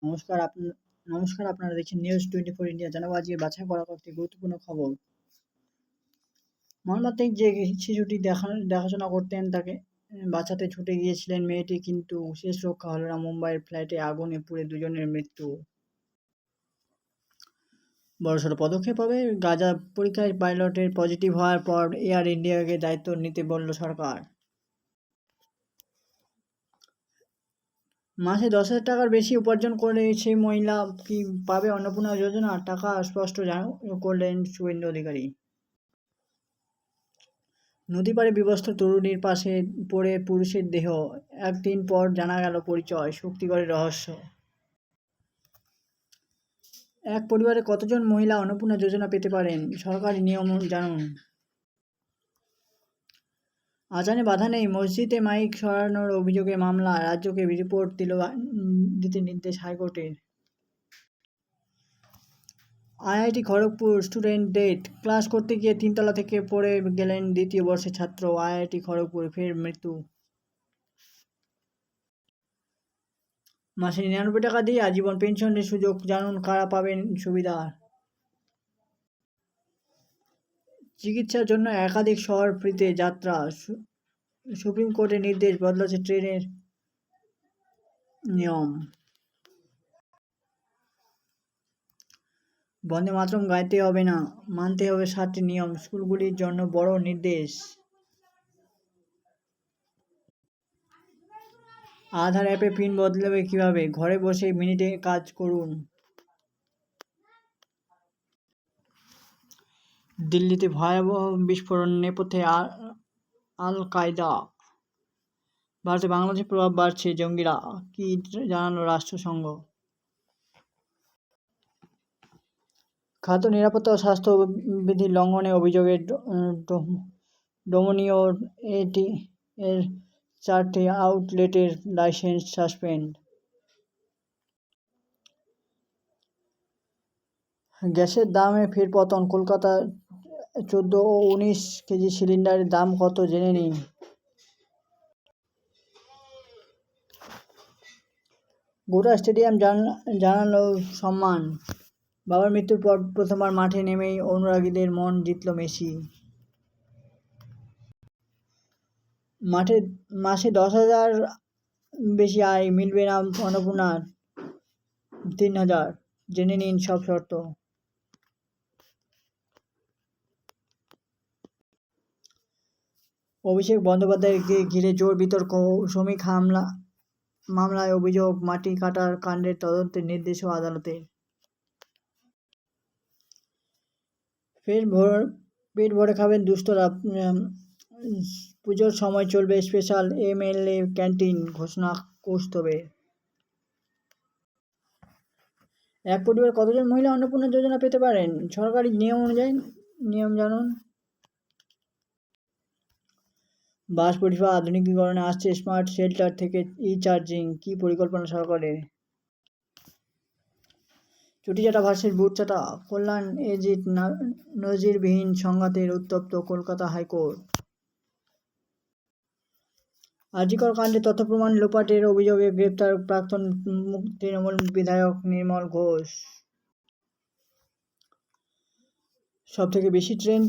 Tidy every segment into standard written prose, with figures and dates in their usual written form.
নমস্কার আপ নমস্কার, আপনারা দেখছেন নিউজ 24 ইন্ডিয়া। জানাবো আজকে বাছাই করা কয়েকটি গুরুত্বপূর্ণ খবর। মর্মান্তিক যে শিশুটি দেখাশোনা করতেন তাকে বাঁচাতে ছুটে গিয়েছিলেন মেয়েটি, কিন্তু শেষ রক্ষা হলো না। মুম্বাইয়ের ফ্ল্যাটে আগুনে পুড়ে দুজনের মৃত্যু। বড়সড় পদক্ষেপ হবে। গাজা পরীক্ষায় পাইলটের পজিটিভ হওয়ার পর এয়ার ইন্ডিয়াকে দায়িত্ব নিতে বলল সরকার। মাসে 10,000 টাকার বেশি উপার্জন করে সেই মহিলা কি পাবে অন্নপূর্ণা যোজনা? টাকা স্পষ্ট করলেন শুভেন্দু অধিকারী। নদী পাড়ে বিবস্ত্র তরুণীর পাশে পড়ে পুরুষের দেহ, একদিন পর জানা গেল পরিচয়, শক্তিগড়ের রহস্য। এক পরিবারে কতজন মহিলা অন্নপূর্ণা যোজনা পেতে পারেন? সরকারি নিয়ম জানুন। আজানে বাধা নেই, মসজিদে মাইক সরানোর অভিযোগে মামলা, রাজ্যকে রিপোর্ট দিতে নির্দেশ হাইকোর্টের। IIT Kharagpur student death, class করতে গিয়ে 3 তলা থেকে পড়ে গেলেন দ্বিতীয় বর্ষের ছাত্র, আইআইটি খড়গপুর ফের মৃত্যু। মাসে 99 টাকা দিয়ে আজীবন পেনশনের সুযোগ, জানুন কারা পাবেন সুবিধা। চিকিৎসার জন্য একাধিক শহর ফ্রিতে যাত্রা, সুপ্রিম কোর্টের নির্দেশ, বদলাচ্ছে ট্রেনের নিয়ম। বন্দে মাতরম গাইতে হবে না, মানতে হবে 7টি নিয়ম, স্কুলগুলির জন্য বড় নির্দেশ। আধার অ্যাপে পিন বদলাবে কিভাবে? ঘরে বসে মিনিটে কাজ করুন। দিল্লিতে ভয়াবহ বিস্ফোরণ নেপথ্যে আল কায়দা, ভারতে বাংলাদেশের প্রভাব বাড়ছে, জঙ্গিরা কি জানালো রাষ্ট্রসংঘ। খাদ্য নিরাপত্তা ও স্বাস্থ্যবিধি লঙ্ঘনের অভিযোগে ডোমিনিও এর 4টি আউটলেটের লাইসেন্স সাসপেন্ড। গ্যাসের দামে ফের পতন, কলকাতা 14 ও 19 কেজি সিলিন্ডারের দাম কত জেনে নিন। গোটা স্টেডিয়াম জানালো সম্মান, বাবার মৃত্যুর পর প্রথমবার মাঠে নেমেই অনুরাগীদের মন জিতল মেসি। মাসে 10,000 বেশি আয় মিলবে না অন্নপূর্ণার, 3,000, জেনে নিন সব শর্ত। অভিষেক বন্দ্যোপাধ্যায়কে ঘিরে জোর বিতর্ক, শ্রমিক মামলায় অভিযোগ, মাটি কাটার কাণ্ডের তদন্তের নির্দেশও আদালতের। পেট ভরে খাবেন দুষ্টরা, পুজোর সময় চলবে স্পেশাল এমএলএ ক্যান্টিন, ঘোষণা কৌস্তবে। এক পরিবার কতজন মহিলা অন্নপূর্ণা যোজনা পেতে পারেন? সরকারি নিয়ম অনুযায়ী নিয়ম জানুন। বাস পরিষেবা আধুনিকীকরণে আসছে স্মার্ট শেল্টার থেকে ই-চার্জিং, কি পরিকল্পনা সরকারের? চুটিচাটা ভার্সেস বুটচাটা, কল্যাণ এজিট নজিরবিহীন সংঘাতের উত্তপ্ত কলকাতা হাইকোর্ট। আরজিকর কাণ্ডে তথ্য প্রমাণ লোপাটের অভিযোগে গ্রেপ্তার প্রাক্তন তৃণমূল বিধায়ক নির্মল ঘোষ। সবথেকে বেশি ট্রেন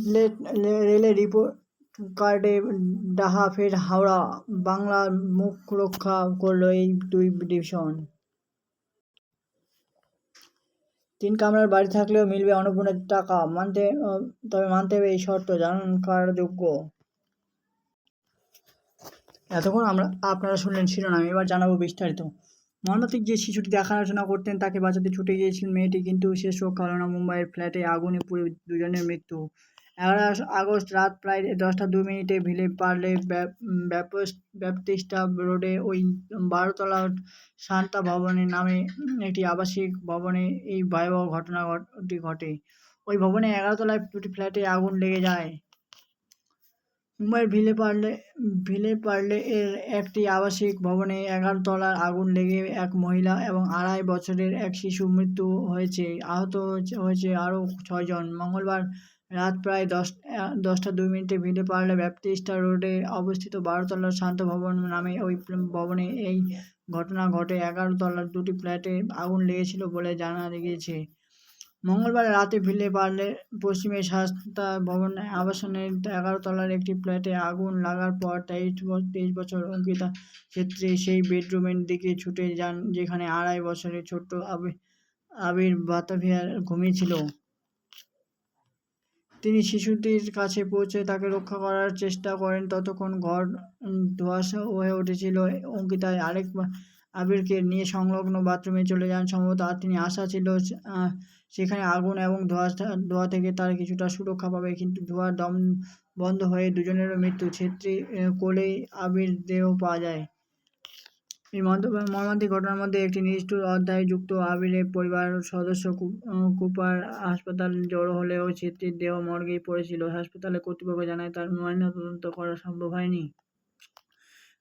রেলের রিপোর্ট কার্ডে ডাহা, ফের হাওড়া, বাংলার মুখ রক্ষা করলো এই 2 ডিভিশন। 3 কামরার বাড়ি থাকলেও মিলবে অন্নপূর্ণার টাকা, তবে মানতে হবে এই শর্ত, জানুন কার যোগ্য। এতক্ষণ আপনারা শুনলেন শিরোনাম, এবার জানাবো বিস্তারিত। মর্মান্তিক যে শিশুটি দেখাশোনা করতেন তাকে বাঁচাতে ছুটে গিয়েছিলেন মেয়েটি, কিন্তু শেষ রক্ষা হলো না। মুম্বাইয়ের ফ্ল্যাটে আগুনে পুড়ে দুজনের মৃত্যু। 11 আগস্ট রাত প্রায় 10টা 2 মিনিটে ভিলে পারলে ব্যাপটিস্টা রোডে ওই 12 তলা শান্তা ভবনে নামে একটি আবাসিক ভবনে এই ভয়াবহ ঘটনাটি ঘটে। ওই ভবনে 11 তলায় 2টি ফ্ল্যাটে আগুন লেগে যায়। মুম্বাইয়ের ভিলে পার্লে এর একটি আবাসিক ভবনে 11 তলার আগুন লেগে এক মহিলা এবং 2.5 বছরের এক শিশু মৃত্যু হয়েছে, আহত হয়েছে আরও 6 জন। মঙ্গলবার রাত প্রায় 10টা 2 মিনিটে ভিড়ে পারলে ব্যাপটিস্টা রোডে অবস্থিত 12 তলার শান্ত ভবন নামে ওই ভবনে এই ঘটনা ঘটে। 11 তলার 2টি ফ্ল্যাটে আগুন লেগেছিল বলে জানা গিয়েছে। মঙ্গলবার রাতে ভিড়ে পারলে পশ্চিমে শাস্তা ভবন আবাসনের 11 তলার একটি ফ্ল্যাটে আগুন লাগার পর 23 বছর অঙ্কিতা ছেত্রী সেই বেডরুমের দিকে ছুটে যান যেখানে 2.5 বছরের ছোট্ট আবির বাতাভিয়া ঘুমিয়েছিল। তিনি শিশুটির কাছে পৌঁছে তাকে রক্ষা করার চেষ্টা করেন। ততক্ষণ ঘর ধোঁয়াশা হয়ে উঠেছিল। অঙ্কিতা আরেকবার আবিরকে নিয়ে সংলগ্ন বাথরুমে চলে যান। সম্ভবত তিনি আশা ছিল সেখানে আগুন এবং ধোঁয়া থেকে তার কিছুটা সুরক্ষা পাবে, কিন্তু ধোঁয়ার দম বন্ধ হয়ে দুজনেরও মৃত্যু। ছেত্রী কোলেই আবির দেহ পাওয়া যায়। এই মর্মান্তিক ঘটনার মধ্যে একটি নিষ্ঠুর অধ্যায় যুক্ত। আবিরের পরিবার সদস্য কুপার হাসপাতালে জড়ো হলেও ছেত্রীর দেহ মর্গেই পড়েছিল। হাসপাতালের কর্তৃপক্ষ জানায় তার ময়নাতদন্ত করা সম্ভব হয়নি,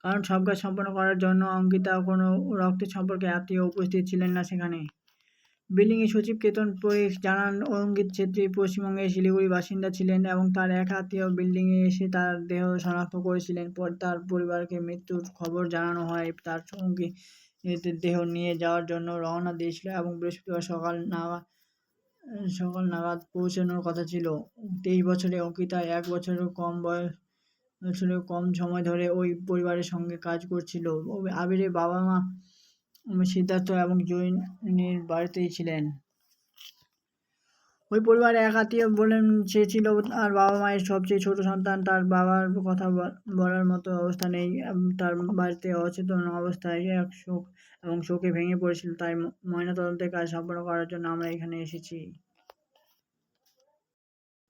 কারণ সব কাজ সম্পন্ন করার জন্য অঙ্কিতা কোনো রক্তের সম্পর্কে আত্মীয় উপস্থিত ছিলেন না সেখানে। বিল্ডিংয়ের সচিব কেতন পরীখ জানান, অঙ্কিত ছেত্রী পশ্চিমবঙ্গের শিলিগুড়ি বাসিন্দা ছিলেন এবং তার এক আত্মীয় বিল্ডিংয়ে এসে তার দেহ শনাক্ত করেছিলেন। পরে তার পরিবারকে মৃত্যুর খবর জানানো হয়। তার সঙ্গে দেহ নিয়ে যাওয়ার জন্য রওনা দিয়েছিল এবং বৃহস্পতিবার সকাল নাগাদ পৌঁছানোর কথা ছিল। 23 বছরে অঙ্কিতা 1 বছরের কম সময় ধরে ওই পরিবারের সঙ্গে কাজ করছিল। আবিরের বাবা-মা সিদ্ধার্থ এবং জৈনের বাড়িতেই ছিলেন। ওই পরিবারের এক আত্মীয় বলেন, সে ছিল তার বাবা-মায়ের সবচেয়ে ছোট সন্তান। তার বাবার কথা বলার মতো অবস্থা নেই। তার বাড়িতে অচেতন অবস্থায় শোকে ভেঙে পড়েছিল। তাই ময়নাতদন্তের কাজ সম্পন্ন করার জন্য আমরা এখানে এসেছি।